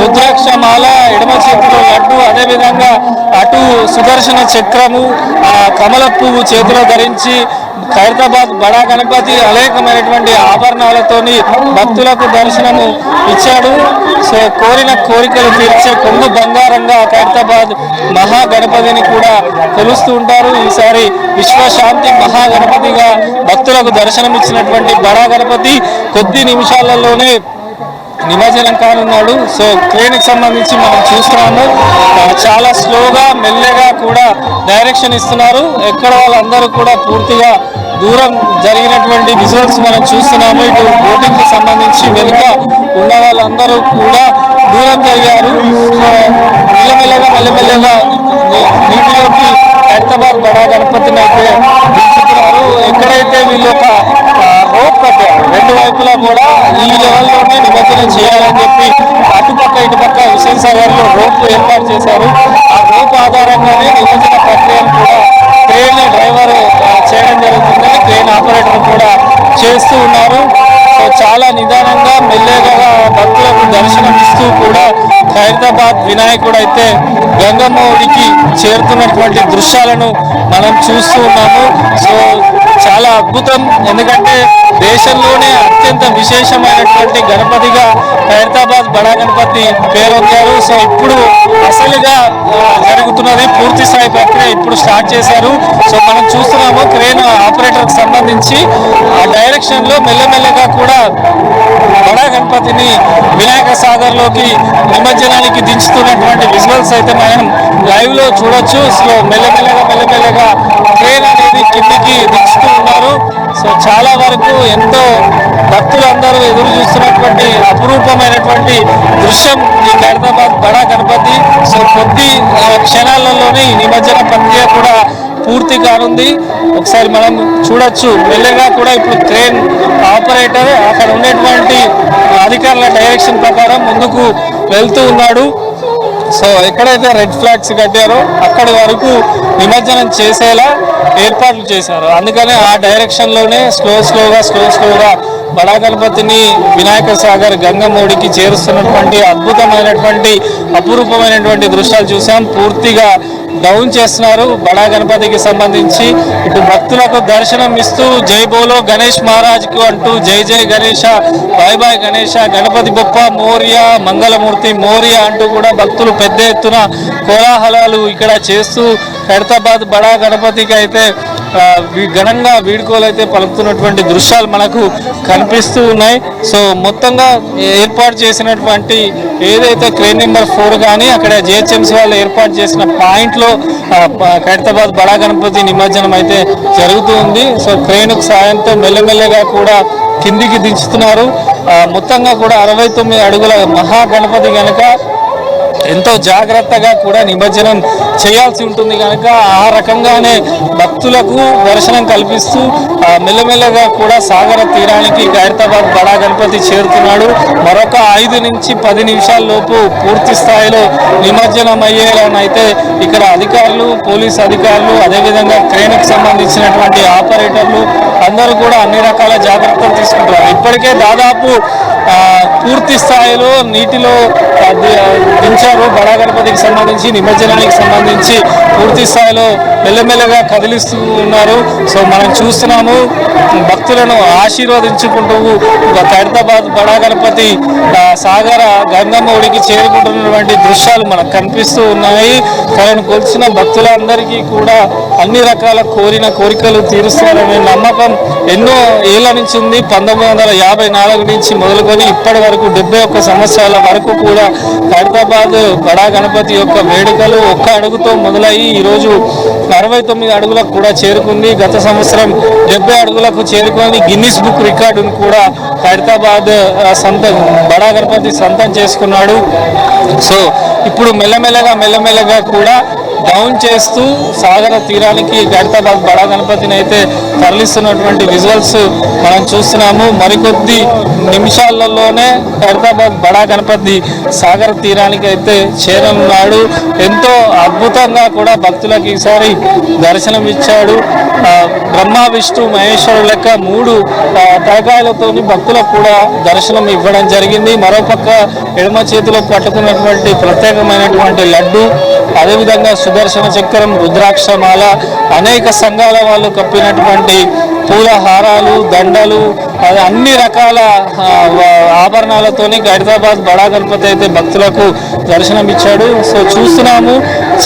రుద్రాక్ష మాల, ఎడమ చేతిలో లడ్డు, అదేవిధంగా అటు సుదర్శన చక్రము, కమల పువ్వు చేతిలో ధరించి ఖైరతాబాద్ బడా గణపతి అనేకమైనటువంటి ఆభరణాలతోని భక్తులకు దర్శనము ఇచ్చాడు. సో కోరిన కోరికలు తీర్చే కొంగు బంగారంగా ఖైరతాబాద్ మహాగణపతిని కూడా కొలుస్తూ ఉంటారు. ఈసారి విశ్వశాంతి మహాగణపతిగా భక్తులకు దర్శనం ఇచ్చినటువంటి బడా గణపతి కొద్ది నిమిషాలలోనే నిమజ్జనం కానున్నాడు. సో క్రేన్కి సంబంధించి మనం చూస్తున్నాము, చాలా స్లోగా మెల్లగా కూడా డైరెక్షన్ ఇస్తున్నారు. ఎక్కడ వాళ్ళందరూ కూడా పూర్తిగా దూరం జరిగినటువంటి విజువల్స్ మనం చూస్తున్నాము. ఇటు బోటింగ్కి సంబంధించి వెనుక ఉన్న వాళ్ళందరూ కూడా దూరం జరిగారు. మెల్లమెల్లగా నీటిలోకి ఖైరతాబాద్ బడా గణపతిని అయితే దించుతున్నారు. ఎక్కడైతే వీళ్ళు ఒక రోప్ కట్టారు, రెండు వైపులా కూడా ఈ లెవెల్లోనే నిమజ్జనం చేయాలని చెప్పి అటుపక్క ఇటుపక్క హుస్సేన్ సాగర్ లో రోప్ ఏర్పాటు చేశారు. ఆ రోప్ ఆధారంగానే నిమజ్జన ప్రక్రియను కూడా క్రేన్ డ్రైవర్ చేయడం జరుగుతుందని క్రేన్ ఆపరేటర్ కూడా చేస్తూ ఉన్నారు. సో చాలా నిదానంగా మెల్లగా భక్తులకు దర్శనం ఇస్తూ కూడా ఖైరతాబాద్ వినాయకుడు అయితే గంగమ్మ ఒడికి చేరుతున్నటువంటి దృశ్యాలను మనం చూస్తూ ఉన్నాము. సో చాలా అద్భుతం, ఎందుకంటే దేశంలోనే అత్యంత విశేషమైనటువంటి గణపతిగా ఖైరతాబాద్ బడా గణపతి పేరొందారు. సో ఇప్పుడు అసలుగా జరుగుతున్నది పూర్తి స్థాయి ప్రక్రియ ఇప్పుడు స్టార్ట్ చేశారు. సో మనం చూస్తున్నాము క్రేన్ ఆపరేటర్కి సంబంధించి ఆ డైరెక్షన్ లో మెల్లమెల్లగా కూడా బడా గణపతిని వినాయక సాగర్ లోకి నిమజ్జనానికి దించుతున్నటువంటి విజువల్స్ అయితే మనం లైవ్ లో చూడొచ్చు. సో మెల్లమెల్లగా క్రేన్ అనేది కిందికి దించుతూ ఉన్నారు. సో చాలా వరకు ఎంతో భక్తులందరూ ఎదురు చూస్తున్నటువంటి అపురూపమైనటువంటి దృశ్యం ఈ ఖైరతాబాద్ బడా గణపతి. సో కొద్ది క్షణాలలోనే ఈ నిమజ్జన ప్రక్రియ కూడా పూర్తి కానుంది. ఒకసారి మనం చూడొచ్చు, మెల్లగా కూడా ఇప్పుడు క్రేన్ ఆపరేటర్ అక్కడ ఉండేటువంటి అధికారుల డైరెక్షన్ ప్రకారం ముందుకు వెళ్తూ ఉన్నాడు. సో ఎక్కడైతే రెడ్ ఫ్లాగ్స్ కట్టారో అక్కడి వరకు నిమజ్జనం చేసేలా ఏర్పాట్లు చేశారు. అందుకనే ఆ డైరెక్షన్లోనే స్లోగా బడా గణపతిని వినాయక సాగర్ గంగమ్మడికి చేరుస్తున్నటువంటి అద్భుతమైనటువంటి అపురూపమైనటువంటి దృశ్యాలు చూసాం. పూర్తిగా డౌన్ చేస్తున్నారు బడా గణపతికి సంబంధించి. ఇటు భక్తులకు దర్శనం ఇస్తూ జై బోలో గణేష్ మహారాజ్కు అంటూ జై జై గణేష, బాయ్ బాయ్ గణేష, గణపతి బొప్ప మోరియా, మంగళమూర్తి మోరియా అంటూ కూడా భక్తులు పెద్ద ఎత్తున కోలాహలాలు ఇక్కడ చేస్తూ ఖైరతాబాద్ బడా గణపతికి అయితే ఘనంగా వీడ్కోలు అయితే పలుకుతున్నటువంటి దృశ్యాలు మనకు కనిపిస్తూ ఉన్నాయి. సో మొత్తంగా ఏర్పాటు చేసినటువంటి ఏదైతే క్రేన్ నెంబర్ 4 కానీ అక్కడ జిహెచ్ఎంసీ వాళ్ళు ఏర్పాటు చేసిన పాయింట్లో ఖైరతాబాద్ బడా గణపతి నిమజ్జనం అయితే జరుగుతూ ఉంది. సో క్రేన్కు సాయంతో మెల్లమెల్లగా కూడా కిందికి దించుతున్నారు. మొత్తంగా కూడా 69 అడుగుల మహాగణపతి కనుక ఎంతో జాగ్రత్తగా కూడా నిమజ్జనం చేయాల్సి ఉంటుంది కనుక ఆ రకంగానే భక్తులకు దర్శనం కల్పిస్తూ మెల్లమెల్లగా కూడా సాగర తీరానికి ఖైరతాబాద్ బడా గణపతి చేరుతున్నాడు. మరొక 5 నుంచి 10 నిమిషాల లోపు పూర్తి స్థాయిలో నిమజ్జనం అయ్యేలానైతే ఇక్కడ అధికారులు, పోలీస్ అధికారులు, అదేవిధంగా క్రేన్కి సంబంధించినటువంటి ఆపరేటర్లు అందరూ కూడా అన్ని రకాల జాగ్రత్తలు తీసుకుంటున్నారు. ఇప్పటికే దాదాపు పూర్తి స్థాయిలో నీటిలో దించారు బడా గణపతికి సంబంధించి. నిమజ్జనానికి సంబంధించి పూర్తి స్థాయిలో మెల్లమెల్లగా కదిలిస్తూ ఉన్నారు. సో మనం చూస్తున్నాము భక్తులను ఆశీర్వదించుకుంటూ ఖైరతాబాద్ బడా గణపతి సాగర గంగమ్మ ఒడికి చేరుకుంటున్నటువంటి దృశ్యాలు మనకు కనిపిస్తూ ఉన్నాయి. తనను కొలిచిన భక్తులందరికీ కూడా అన్ని రకాల కోరిన కోరికలు తీరుస్తారనే నమ్మకం ఎన్నో ఏళ్ల నుంచి ఉంది. 1954 నుంచి మొదలుకొని ఇప్పటి వరకు 71 సంవత్సరాల వరకు కూడా ఖైరతాబాద్ బడా గణపతి యొక్క వేడుకలు ఒక్క అడుగుతో మొదలయ్యి ఈరోజు 69 అడుగులకు కూడా చేరుకుంది. గత సంవత్సరం 70 అడుగులకు చేరుకొని గిన్నిస్ బుక్ రికార్డును కూడా ఖైరతాబాద్ బడా గణపతి సొంతం చేసుకున్నాడు. సో ఇప్పుడు మెల్లమెల్లగా కూడా డౌన్ చేస్తూ సాగర తీరానికి ఖైరతాబాద్ బడా గణపతిని అయితే తరలిస్తున్నటువంటి విజువల్స్ మనం చూస్తున్నాము. మరికొద్ది నిమిషాలలోనే ఖైరతాబాద్ బడా గణపతి సాగర తీరానికి అయితే చేరనున్నాడు. ఎంతో అద్భుతంగా కూడా భక్తులకు ఈసారి దర్శనం ఇచ్చాడు. బ్రహ్మ విష్ణు మహేశ్వరు లెక్క 3 తలకాయలతోని భక్తులకు కూడా దర్శనం ఇవ్వడం జరిగింది. మరోపక్క ఎడమ చేతిలో పట్టుకున్నటువంటి ప్రత్యేకమైనటువంటి లడ్డు, అదేవిధంగా సుదర్శన చక్రం, రుద్రాక్షమాల, అనేక సంఘాల వాళ్ళు కప్పినటువంటి పూల హారాలు, దండలు, అన్ని రకాల ఆభరణాలతోని ఖైరతాబాద్ బడా గణపతి అయితే భక్తులకు దర్శనం ఇచ్చాడు. సో చూస్తున్నాము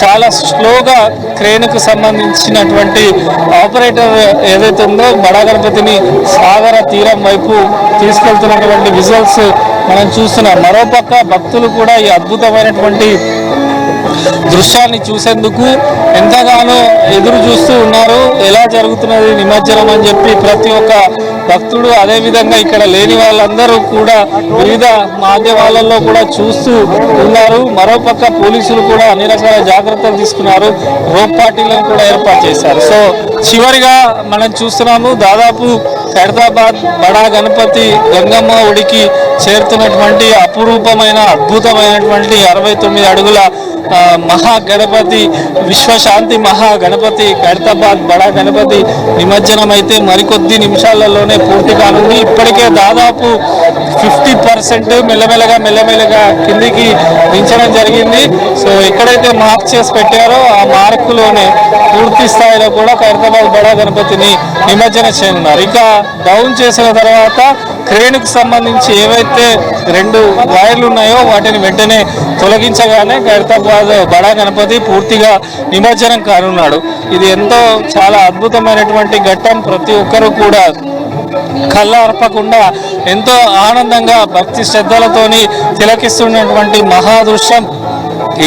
చాలా స్లోగా క్రేన్కు సంబంధించినటువంటి ఆపరేటర్ ఏదైతే ఉందో బడా గణపతిని సాగర తీరం వైపు తీసుకెళ్తున్నటువంటి విజువల్స్ మనం చూస్తున్నాం. మరోపక్క భక్తులు కూడా ఈ అద్భుతమైనటువంటి దృశ్యాన్ని చూసేందుకు ఎంతగానో ఎదురు చూస్తూ ఉన్నారు. ఎలా జరుగుతున్నది నిమజ్జనం అని చెప్పి ప్రతి ఒక్క భక్తుడు, అదేవిధంగా ఇక్కడ లేని వాళ్ళందరూ కూడా వివిధ మాధ్యమాలలో కూడా చూస్తూ ఉన్నారు. మరోపక్క పోలీసులు కూడా అన్ని రకాల జాగ్రత్తలు తీసుకున్నారు. రోప్ పార్టీలను కూడా ఏర్పాటు చేశారు. సో చివరిగా మనం చూస్తున్నాము దాదాపు ఖైరతాబాద్ బడా గణపతి గంగమ్మ ఒడికి చేరుతున్నటువంటి అపురూపమైన అద్భుతమైనటువంటి 69 అడుగుల మహాగణపతి, విశ్వశాంతి మహాగణపతి ఖైరతాబాద్ బడా గణపతి నిమజ్జనం అయితే మరికొద్ది నిమిషాలలోనే పూర్తి కానుంది. ఇప్పటికే దాదాపు 50% మెల్లమెల్లగా కిందికి దించడం జరిగింది. సో ఎక్కడైతే మార్క్ చేసి పెట్టారో ఆ మార్కులోనే పూర్తి స్థాయిలో కూడా ఖైరతాబాద్ బడా గణపతిని నిమజ్జనం చేయనున్నారు. ఇక డౌన్ చేసిన తర్వాత క్రేన్కు సంబంధించి ఏవైతే 2 వైర్లు ఉన్నాయో వాటిని వెంటనే తొలగించగానే ఖైరతాబాద్ బడా గణపతి పూర్తిగా నిమజ్జనం కానున్నాడు. ఇది ఎంతో చాలా అద్భుతమైనటువంటి ఘట్టం. ప్రతి ఒక్కరూ కూడా కళ్ళార్పకుండా ఎంతో ఆనందంగా భక్తి శ్రద్ధలతోని తిలకిస్తున్నటువంటి మహాదృశ్యం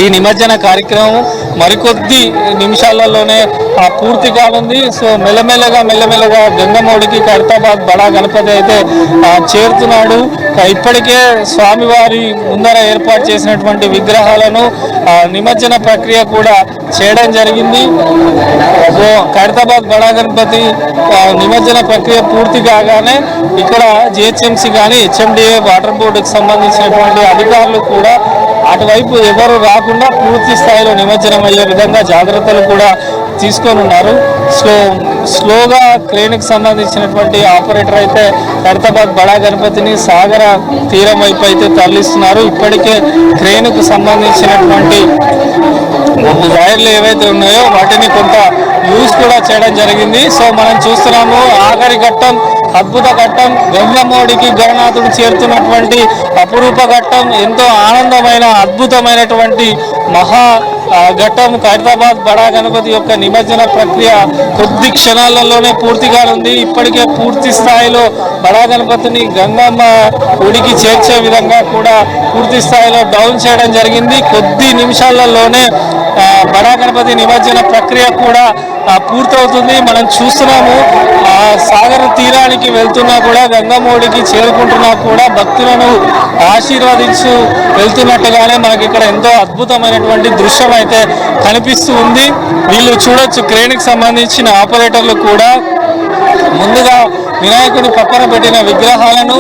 ఈ నిమజ్జన కార్యక్రమం మరికొద్ది నిమిషాలలోనే పూర్తి కానుంది. సో మెల్లమెల్లగా గంగమ్మడికి ఖైరతాబాద్ బడా గణపతి అయితే చేరుతున్నాడు. ఇప్పటికే స్వామివారి ముందర ఏర్పాటు చేసినటువంటి విగ్రహాలను నిమజ్జన ప్రక్రియ కూడా చేయడం జరిగింది. సో ఖైరతాబాద్ బడా గణపతి నిమజ్జన ప్రక్రియ పూర్తి కాగానే ఇక్కడ జిహెచ్ఎంసీ కానీ హెచ్ఎండిఏ వాటర్ బోర్డుకి సంబంధించినటువంటి అధికారులు కూడా అటువైపు ఎవరు రాకుండా పూర్తి స్థాయిలో నిమజ్జనం అయ్యే విధంగా జాగ్రత్తలు కూడా తీసుకొని ఉన్నారు. సో స్లోగా క్రేన్కి సంబంధించినటువంటి ఆపరేటర్ అయితే ఖైరతాబాద్ బడా గణపతిని సాగర తీరం వైపు అయితే తరలిస్తున్నారు. ఇప్పటికే క్రేన్కు సంబంధించినటువంటి వైర్లు ఏవైతే ఉన్నాయో వాటిని కొంత యూజ్ కూడా చేయడం జరిగింది. సో మనం చూస్తున్నాము ఆఖరి ఘట్టం, అద్భుత ఘట్టం, గంగమోడికి గణనాథుడు చేరుతున్నటువంటి అపురూప ఘట్టం, ఎంతో ఆనందమైన అద్భుతమైనటువంటి మహా ఘట్టం. ఖైరతాబాద్ బడా గణపతి యొక్క నిమజ్జన ప్రక్రియ కొద్ది క్షణాలలోనే పూర్తిగా ఉంది. ఇప్పటికే పూర్తి స్థాయిలో బడా గణపతిని గంగమ్మ గుడికి చేర్చే విధంగా కూడా పూర్తి స్థాయిలో డౌన్ చేయడం జరిగింది. కొద్ది నిమిషాలలోనే బడా గణపతి నిమజ్జన ప్రక్రియ కూడా పూర్తవుతుంది. మనం చూస్తున్నాము సాగర తీరానికి వెళ్తున్నా కూడా గంగమోడికి చేరుకుంటున్నా కూడా భక్తులను ఆశీర్వదించు వెళ్తున్నట్టుగానే మనకి ఇక్కడ ఎంతో అద్భుతమైనటువంటి దృశ్యం అయితే కనిపిస్తూ ఉంది. వీళ్ళు చూడొచ్చు క్రేన్కి సంబంధించిన ఆపరేటర్లు కూడా ముందుగా వినాయకుడి పక్కన పెట్టిన విగ్రహాలను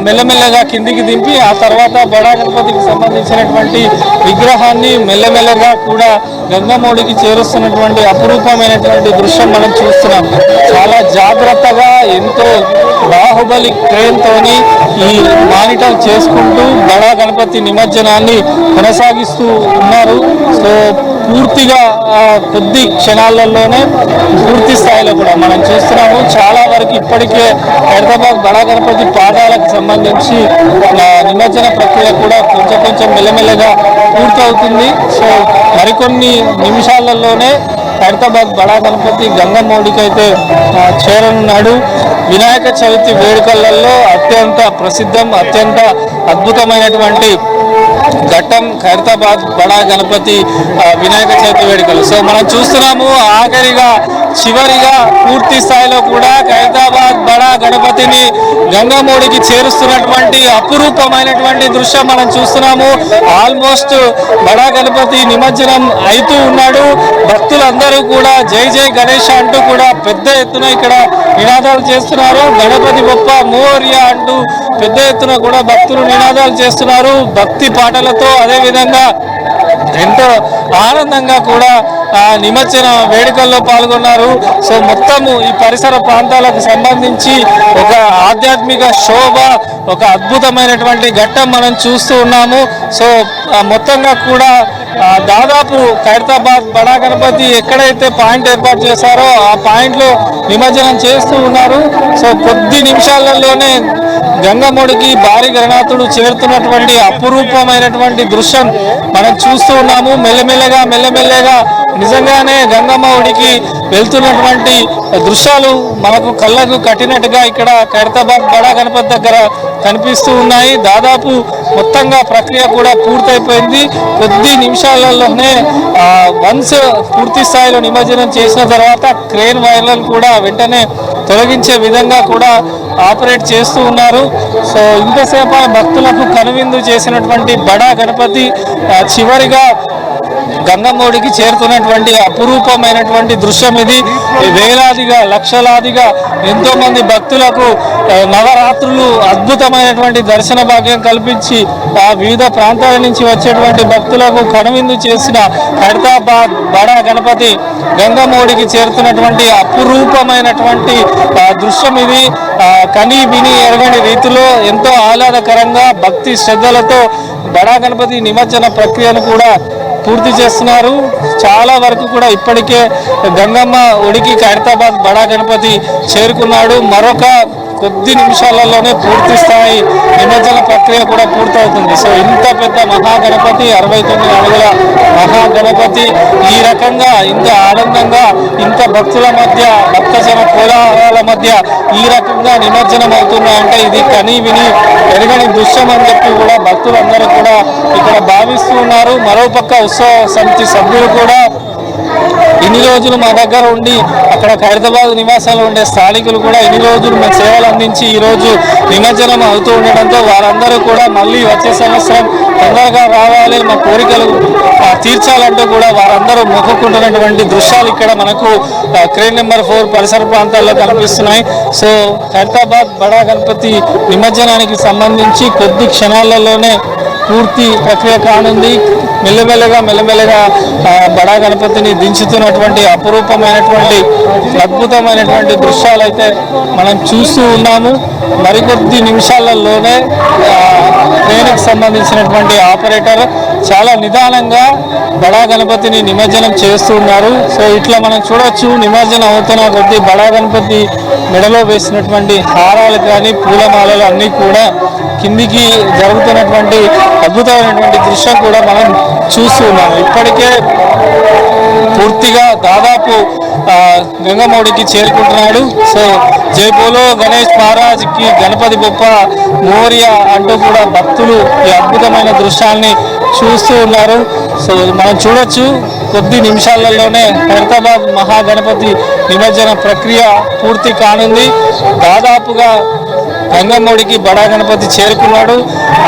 మెల్లమెల్లగా కిందికి దింపి ఆ తర్వాత బడా గణపతికి సంబంధించినటువంటి విగ్రహాన్ని మెల్లమెల్లగా కూడా గంగమోడికి చేరుస్తున్నటువంటి అపురూపమైనటువంటి దృశ్యం మనం చూస్తున్నాం. చాలా జాగ్రత్తగా ఎంతో బాహుబలి క్రేన్తోని ఈ మానిటర్ చేసుకుంటూ బడా గణపతి నిమజ్జనాన్ని కొనసాగిస్తూ ఉన్నారు. సో పూర్తిగా కొద్ది క్షణాలలోనే పూర్తి స్థాయిలో కూడా మనం చూస్తున్నాము. చాలా వరకు ఇప్పటికే హైదరాబాద్ బడా గణపతి పాదాలకు సంబంధించి నిమజ్జన ప్రక్రియ కూడా కొంచెం మెల్లమెల్లగా పూర్తవుతుంది. సో మరికొన్ని నిమిషాలలోనే హైదరాబాద్ బడా గణపతి గంగమోడికి అయితే చేరనున్నాడు. వినాయక చవితి వేడుకలలో అత్యంత ప్రసిద్ధం, అత్యంత అద్భుతమైనటువంటి ఘట్టం ఖైరతాబాద్ బడా గణపతి వినాయక చవితి వేడుకలు. సో మనం చూస్తున్నాము ఆఖరిగా చివరిగా పూర్తి స్థాయిలో కూడా ఖైరతాబాద్ బడా గణపతిని గంగమోడికి చేరుస్తున్నటువంటి అపురూపమైనటువంటి దృశ్యం మనం చూస్తున్నాము. ఆల్మోస్ట్ బడా గణపతి నిమజ్జనం అవుతూ ఉన్నాడు. భక్తులందరూ కూడా జై జై గణేష్ అంటూ కూడా పెద్ద ఎత్తున ఇక్కడ నినాదాలు చేస్తున్నారు. గణపతి బొప్ప మోరియా అంటూ పెద్ద ఎత్తున కూడా భక్తులు నినాదాలు చేస్తున్నారు భక్తి పాటలతో. అదేవిధంగా ఎంతో ఆనందంగా కూడా నిమజ్జన వేడుకల్లో పాల్గొన్నారు. సో మొత్తము ఈ పరిసర ప్రాంతాలకు సంబంధించి ఒక ఆధ్యాత్మిక శోభ, ఒక అద్భుతమైనటువంటి ఘట్టం మనం చూస్తూ ఉన్నాము. సో మొత్తంగా కూడా దాదాపు ఖైరతాబాద్ బడా గణపతి ఎక్కడైతే పాయింట్ ఏర్పాటు చేశారో ఆ పాయింట్లో నిమజ్జనం చేస్తూ ఉన్నారు. సో కొద్ది నిమిషాలలోనే గంగమోడికి భారీ గణనాథుడు చేరుతున్నటువంటి అపురూపమైనటువంటి దృశ్యం మనం చూస్తూ ఉన్నాము. మెల్లమెల్లగా నిజంగానే గంగమ్మ ఒడికి వెళ్తున్నటువంటి దృశ్యాలు మనకు కళ్ళకు కట్టినట్టుగా ఇక్కడ ఖైరతాబాద్ బడా గణపతి దగ్గర కనిపిస్తూ ఉన్నాయి. దాదాపు మొత్తంగా ప్రక్రియ కూడా పూర్తయిపోయింది. కొద్ది నిమిషాలలోనే వన్స్ పూర్తి స్థాయిలో నిమజ్జనం చేసిన తర్వాత క్రేన్ వైర్లను కూడా వెంటనే తొలగించే విధంగా కూడా ఆపరేట్ చేస్తూ ఉన్నారు. సో ఇంతసేపు భక్తులకు కనువిందు చేసినటువంటి బడా గణపతి చివరిగా గంగమోడికి చేరుతున్నటువంటి అపురూపమైనటువంటి దృశ్యం ఇది. వేలాదిగా లక్షలాదిగా ఎంతో మంది భక్తులకు నవరాత్రులు అద్భుతమైనటువంటి దర్శన భాగ్యం కల్పించి వివిధ ప్రాంతాల నుంచి వచ్చేటువంటి భక్తులకు కనువిందు చేసిన ఖైరతాబాద్ బడా గణపతి గంగమోడికి చేరుతున్నటువంటి అపురూపమైనటువంటి దృశ్యం ఇది. కని విని ఎరగని రీతిలో ఎంతో ఆహ్లాదకరంగా భక్తి శ్రద్ధలతో బడా గణపతి నిమజ్జన ప్రక్రియను కూడా పూర్తి చేస్తున్నారు. చాలా వరకు కూడా ఇప్పటికే గంగమ్మ ఒడికి ఖైరతాబాద్ బడా గణపతి చేరుకున్నాడు. మరొక కొద్ది నిమిషాలలోనే పూర్తి స్థాయి నిమజ్జన ప్రక్రియ కూడా పూర్తవుతుంది. సో ఇంత పెద్ద మహాగణపతి 69 అడుగుల మహాగణపతి ఈ రకంగా ఇంత ఆనందంగా ఇంత భక్తుల మధ్య భక్తజన కోలాహలాల మధ్య ఈ రకంగా నిమజ్జనం అవుతున్నాయంటే ఇది కని విని ఎరగని దృశ్యం అని చెప్పి కూడా భక్తులందరూ కూడా ఇక్కడ భావిస్తూ ఉన్నారు. మరోపక్క ఉత్సవ సమితి సభ్యులు కూడా ఇన్ని రోజులు మా దగ్గర ఉండి అక్కడ ఖైరతాబాద్ నివాసాలు ఉండే స్థానికులు కూడా ఇన్ని రోజులు మా సేవలు అందించి ఈరోజు నిమజ్జనం అవుతూ ఉండడంతో వారందరూ కూడా మళ్ళీ వచ్చే సంవత్సరం తొందరగా రావాలి, మా కోరికలు తీర్చాలంటూ కూడా వారందరూ మొక్కుకుంటున్నటువంటి దృశ్యాలు ఇక్కడ మనకు క్రేన్ నెంబర్ 4 పరిసర ప్రాంతాల్లో కనిపిస్తున్నాయి. సో ఖైరతాబాద్ బడా గణపతి నిమజ్జనానికి సంబంధించి కొద్ది క్షణాలలోనే పూర్తి ప్రక్రియ కానుంది. మెల్లమెల్లగా బడా గణపతిని దించుతున్నటువంటి అపురూపమైనటువంటి అద్భుతమైనటువంటి దృశ్యాలు అయితే మనం చూస్తూ ఉన్నాము. మరికొద్ది నిమిషాలలోనే ట్రైన్కి సంబంధించినటువంటి ఆపరేటర్ చాలా నిదానంగా బడా గణపతిని నిమజ్జనం చేస్తూ ఉన్నారు. సో ఇట్లా మనం చూడొచ్చు, నిమజ్జనం అవుతున్న కొద్దీ బడా గణపతి మెడలో వేసినటువంటి హారాలు కానీ పూలమాలలు అన్నీ కూడా కిందికి జరుగుతున్నటువంటి అద్భుతమైనటువంటి దృశ్యం కూడా మనం చూస్తూ ఉన్నాము. ఇప్పటికే పూర్తిగా దాదాపు గంగమౌడికి చేరుకుంటున్నాడు. సో జై బోలో గణేష్ మహారాజ్కి గణపతి బొప్ప మోరియా అంటూ కూడా భక్తులు ఈ అద్భుతమైన దృశ్యాన్ని చూస్తూ ఉన్నారు. సో మనం చూడొచ్చు, కొద్ది నిమిషాలలోనే హైదరాబాద్ మహాగణపతి నిమజ్జన ప్రక్రియ పూర్తి కానుంది. దాదాపుగా గంగమౌడికి బడా గణపతి చేరుకున్నాడు.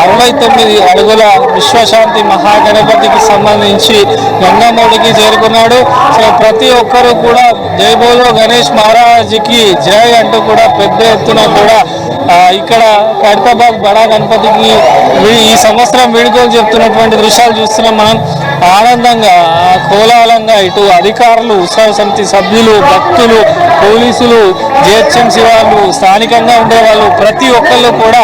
69 అడుగుల విశ్వశాంతి మహాగణపతికి సంబంధించి గంగమౌడికి చేరుకున్నాడు. సో ప్రతి ఒక్కరూ కూడా జై బోలో గణేష్ మహారాజ్కి జై అంటూ కూడా పెద్ద ఎత్తున కూడా ఇక్కడ హైదరాబాద్ బడా గణపతికి ఈ సంవత్సరం వేడుకలు చెప్తున్నటువంటి దృశ్యాలు చూస్తున్నాం మనం. ఆనందంగా కోలాహలంగా ఇటు అధికారులు, ఉత్సవ సమితి సభ్యులు, భక్తులు, పోలీసులు, జిహెచ్ఎంసీ వాళ్ళు, స్థానికంగా ఉండేవాళ్ళు ప్రతి ఒక్కళ్ళు కూడా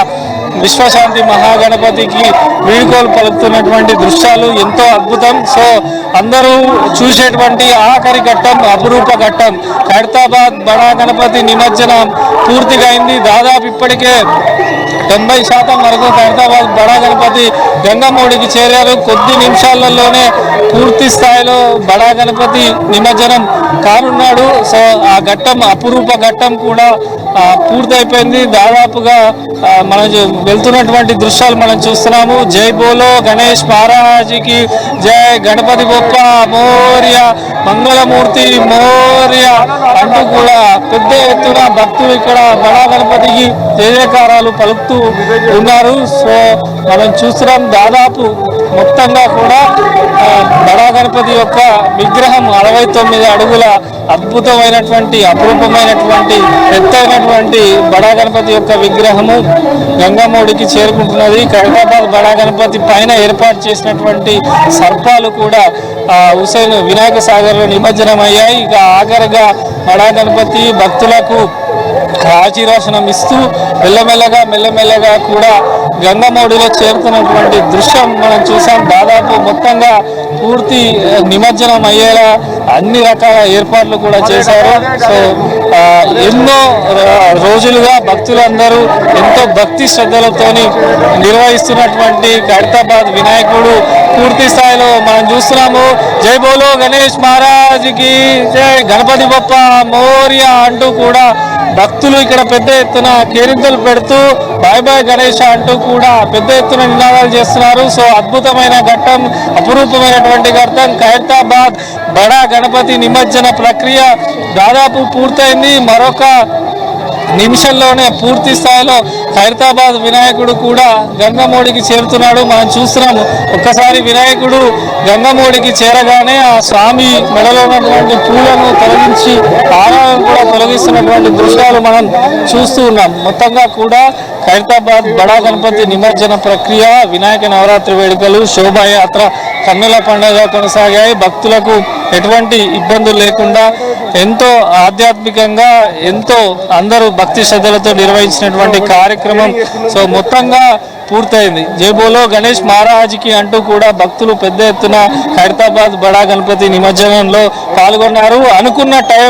విశ్వశాంతి మహాగణపతికి వీడుకోలు పలుకుతున్నటువంటి దృశ్యాలు ఎంతో అద్భుతం. సో అందరూ చూసేటువంటి ఆఖరి ఘట్టం, అపురూప ఘట్టం, ఖైరతాబాద్ బడా గణపతి నిమజ్జనం పూర్తిగా అయింది. దాదాపు ఇప్పటికే 90% వరకు ఖైరతాబాద్ బడా గణపతి గంగమౌడికి చేరారు. కొద్ది నిమిషాలలోనే పూర్తి స్థాయిలో బడా గణపతి నిమజ్జనం కానున్నాడు. సో ఆ ఘట్టం, అపురూప ఘట్టం కూడా పూర్తయిపోయింది. దాదాపుగా మనం వెళ్తున్నటువంటి దృశ్యాలు మనం చూస్తున్నాము. జై బోలో గణేష్ మహారాజ్కి జై, గణపతి బొప్ప మోరియా, మంగళమూర్తి మోరియా అంటూ కూడా పెద్ద ఎత్తున భక్తులు ఇక్కడ బడా గణపతికి జయజయకారాలు పలుకుతూ ఉన్నారు. సో మనం చూస్తున్నాం, దాదాపు మొత్తంగా కూడా బడా గణపతి యొక్క విగ్రహం 69 అడుగుల అద్భుతమైనటువంటి అపురూపమైనటువంటి ఎత్తైనటువంటి బడా గణపతి యొక్క విగ్రహము గంగమౌడికి చేరుకుంటున్నది. ఖైరతాబాద్ బడా గణపతి పైన ఏర్పాటు చేసినటువంటి సర్పాలు కూడా హుసేన్ వినాయక సాగర్లో నిమజ్జనం అయ్యాయి. ఇక ఆఖరిగా బడా గణపతి భక్తులకు ఆశీర్వచనం ఇస్తూ మెల్లమెల్లగా కూడా గంగమౌడిలో చేరుతున్నటువంటి దృశ్యం మనం చూసాం. దాదాపు మొత్తంగా పూర్తి నిమజ్జనం అయ్యేలా అన్ని రకాల ఏర్పాట్లు కూడా చేశారు. సో ఎన్నో రోజులుగా భక్తులందరూ ఎంతో భక్తి శ్రద్ధలతోని నిర్వహిస్తున్నటువంటి ఖైరతాబాద్ వినాయకుడు పూర్తి స్థాయిలో మనం చూస్తున్నాము. జై బోలో గణేష్ మహారాజ్కి జై, గణపతి బొప్ప మోరియా అంటూ కూడా భక్తులు ఇక్కడ పెద్ద ఎత్తున కేరింతలు పెడుతూ బాయ్ బాయ్ గణేష్ అంటూ కూడా పెద్ద ఎత్తున నినాదాలు చేస్తున్నారు. సో అద్భుతమైన ఘట్టం, అపురూపమైనటువంటి ఘట్టం. ఖైరతాబాద్ బడా గణపతి నిమజ్జన ప్రక్రియ దాదాపు పూర్తయింది. మరొక నిమిషంలోనే పూర్తి స్థాయిలో ఖైరతాబాద్ వినాయకుడు కూడా గంగమౌడికి చేరుతున్నాడు. మనం చూస్తున్నాము, ఒక్కసారి వినాయకుడు గంగమౌడికి చేరగానే ఆ స్వామి మెడలో ఉన్నటువంటి పూలను తొలగించి హారాలను కూడా తొలగిస్తున్నటువంటి దృశ్యాలు మనం చూస్తూ ఉన్నాం. మొత్తంగా కూడా ఖైరతాబాద్ బడా గణపతి నిమజ్జన ప్రక్రియ, వినాయక నవరాత్రి వేడుకలు, శోభాయాత్ర కన్నుల పండుగ కొనసాగాయి. భక్తులకు ఎటువంటి ఇబ్బందులు లేకుండా ఎంతో ఆధ్యాత్మికంగా ఎంతో అందరూ భక్తి శ్రద్ధలతో నిర్వహించినటువంటి కార్యక్రమం సో మొత్తంగా పూర్తయింది. జై బోలో గణేష్ మహారాజ్కి అంటూ కూడా భక్తులు పెద్ద ఎత్తున ఖైరతాబాద్ బడా గణపతి నిమజ్జనంలో పాల్గొన్నారు. అనుకున్న టైం